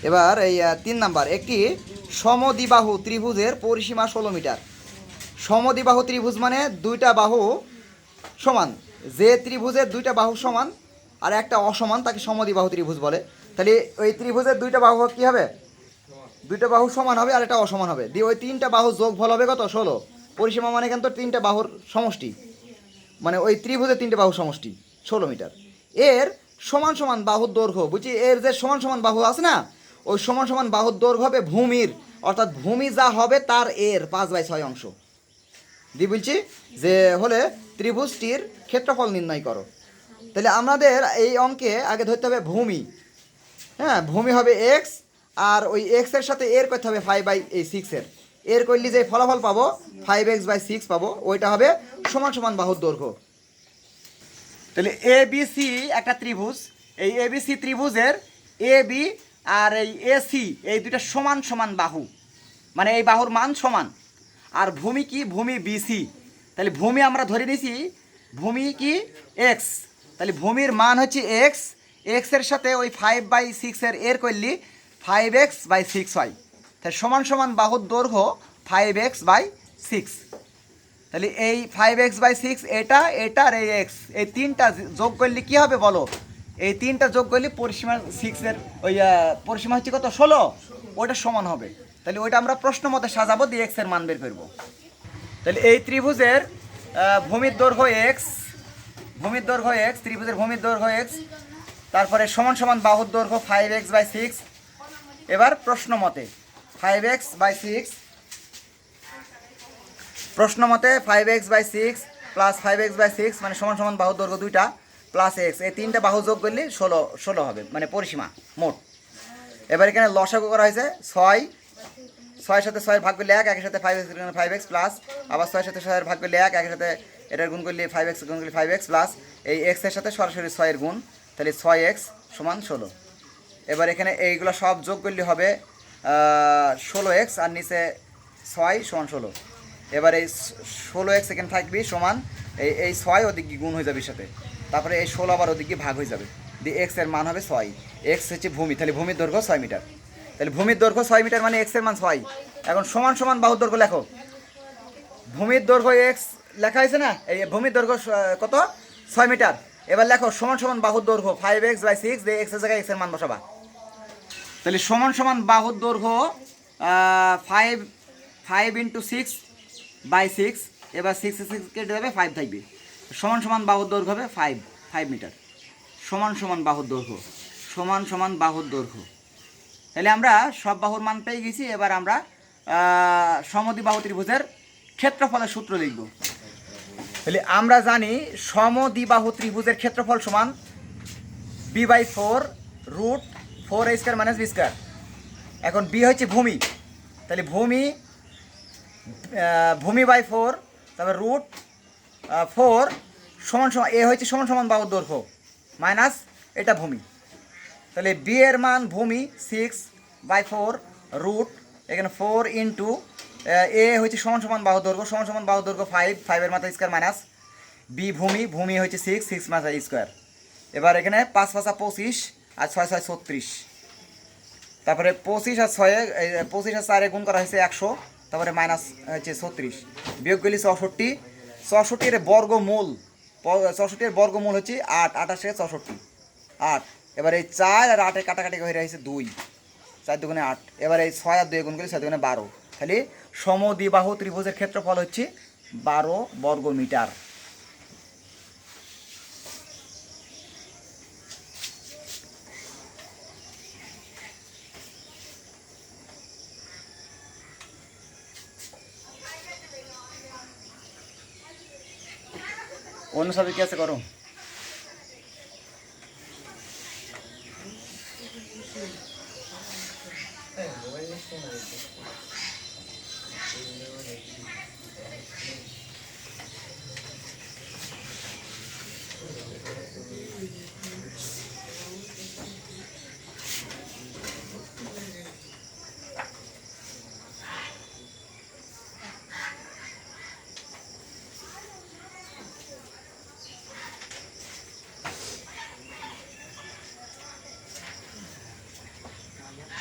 এবার এই 3 নাম্বার, একটি সমদ্বিবাহু ত্রিভুজের পরিসীমা 16 মিটার। সমদ্বিবাহু ত্রিভুজ মানে দুইটা বাহু সমান। যে ত্রিভুজের দুইটা বাহু সমান আর একটা অসমান তাকে সমদ্বিবাহু ত্রিভুজ বলে। তাহলে ওই ত্রিভুজের দুইটা বাহু কী হবে? দুইটা বাহু সমান হবে আর একটা অসমান হবে, দিয়ে ওই তিনটা বাহু যোগফল হবে কত? 16। পরিসীমা মানে কিন্তু তিনটা বাহুর সমষ্টি, মানে ওই ত্রিভুজের তিনটে বাহু সমষ্টি 16 মিটার। এর সমান সমান বাহুর দৈর্ঘ্য, বুঝছি, এর যে সমান সমান বাহু আছে না, ওই সমান সমান বাহুর দৈর্ঘ্য হবে ভূমির, অর্থাৎ ভূমি যা হবে তার এর 5/6 অংশ দিয়ে বলছি যে হলে ত্রিভুজটির ক্ষেত্রফল নির্ণয় করো। তাহলে আমাদের এই অঙ্কে আগে ধরতে হবে ভূমি। হ্যাঁ, ভূমি হবে এক্স, আর ওই এক্সের সাথে এর করতে হবে 5/6 এর করলে যে ফলাফল পাবো 5x/6 পাবো, ওইটা হবে সমান সমান বাহুর দৈর্ঘ্য। তাহলে এ বি সি একটা ত্রিভুজ, এই এ বি সি ত্রিভুজের এ বি আর এই এ সি এই দুইটা সমান সমান বাহু, মানে এই বাহুর মান সমান। আর ভূমি কি? ভূমি বিসি। তাহলে ভূমি আমরা ধরে নিয়েছি ভূমি কি? এক্স। তাহলে ভূমির মান হচ্ছে এক্স, এক্সের সাথে ওই 5/6 এর করলি 5x/6 হয়। তাহলে সমান সমান বাহুর দৈর্ঘ্য 5x/6। তাহলে এই 5x/6 এটা এটা আর এই এক্স, এই তিনটা যোগ করলে কী হবে বলো? এই তিনটা যোগ করলে পরিসীমা 6-এর ওই পরিসীমা হচ্ছে কত? 16, ওইটা সমান হবে। তাহলে ওইটা আমরা প্রশ্ন মতে সাজাবো, দিয়ে এক্সের মান বের করবো। তাহলে এই ত্রিভুজের ভূমির দৈর্ঘ্য এক্স, ভূমির দৈর্ঘ্য এক্স, ত্রিভুজের ভূমির দৈর্ঘ্য এক্স, তারপরে সমান সমান বাহুর দৈর্ঘ্য 5x/6। এবার প্রশ্ন মতে 5x/6, প্রশ্ন মতে 5x/6 প্লাস 5x/6 মানে সমান সমান বাহুর দৈর্ঘ্য দুইটা প্লাস এক্স, এই তিনটা বাহু যোগ করলে 16 হবে, মানে পরিসীমা মোট। এবার এখানে লসাগু করা হয়েছে 6, 6-এর সাথে 6 ভাগ করলে 1, 1-এর সাথে 5x প্লাস আবার 6-এর সাথে 6 ভাগ করলে 1, 1-এর সাথে এটার গুণ করলে 5x গুণ করলে 5x প্লাস এই এক্সের সাথে সরাসরি 6-এর গুণ, তাহলে 6x সমান 16। এবার এখানে এইগুলো সব যোগ করলে হবে 16x আর নিচে 6 সমান 16। এবার এই 16x এখানে থাকবি সমান এই 6 ওদিকে গুণ হয়ে যাবে সাথে, তারপরে এই 16 আবার ওদিকে ভাগ হয়ে যাবে, দিয়ে এক্স এর মান হবে 6। এক্স হচ্ছে ভূমি, তাহলে ভূমির দৈর্ঘ্য 6 মিটার। তাহলে ভূমির দৈর্ঘ্য 6 মিটার মানে এক্স এর মান 6। এখন সমান সমান বাহুর দৈর্ঘ্য লেখো। ভূমির দৈর্ঘ্য এক্স লেখা হয়েছে না, এই ভূমির দৈর্ঘ্য কত? 6 মিটার। এবার লেখো সমান সমান বাহুর দৈর্ঘ্য 5x/6, দিয়ে এক্সের জায়গায় এক্স এর মান বসাবা। তাহলে সমান সমান বাহুর দৈর্ঘ্য 5 × 6/6, এবার 6 কেটে যাবে 5 থাকবে, সমান সমান বাহুর দৈর্ঘ্য হবে 5 মিটার। সমান সমান বাহুর দৈর্ঘ্য, সমান সমান বাহুর দৈর্ঘ্য। তাহলে আমরা সব বাহুর মান পেয়ে গেছি। এবার আমরা সমদ্বিবাহু ত্রিভুজের ক্ষেত্রফলের সূত্র লিখব। তাহলে আমরা জানি সমদ্বিবাহু ত্রিভুজের ক্ষেত্রফল সমান b/4 √4a² - b²। এখন বি হচ্ছে ভূমি, তাহলে ভূমি ভূমি/4, তারপর √4 সমান সমান এ হচ্ছে সমান সমান বাহুর দৈর্ঘ্য মাইনাস এটা ভূমি। তাহলে বি এর মান ভূমি 6/4 √ এখানে 4 ইন্টু এ হচ্ছে সমান সমান বাহুর দৈর্ঘ্য, সমান সমান বাহুর দৈর্ঘ্য 5 এর মাথায় স্কোয়ার মাইনাস বি ভূমি হচ্ছে 6 মাথায় স্কোয়ার। এবার এখানে 5 × 5 = 25 আর 6 × 6 = 36, তারপরে 25 আর 6 25 আর 4 গুণ করা হয়েছে 100, তারপরে মাইনাস হচ্ছে 36, বিয়োগ করলে 64। 64 এর বর্গমূল, 64 এর বর্গমূল হচ্ছে 8, 28 এর 64 8। এবার এই 4 আর 8 কাটাকাটি হয়ে রয়েছে 2, 4 × 2 = 8। এবার এই 6 আর 2 গুণ করলে 6 × 2 = 12। তাহলে সমদ্বিবাহু ত্রিভুজের ক্ষেত্রফল হচ্ছে 12 বর্গমিটার। অন্য সাবজেক্ট কি আছে করো?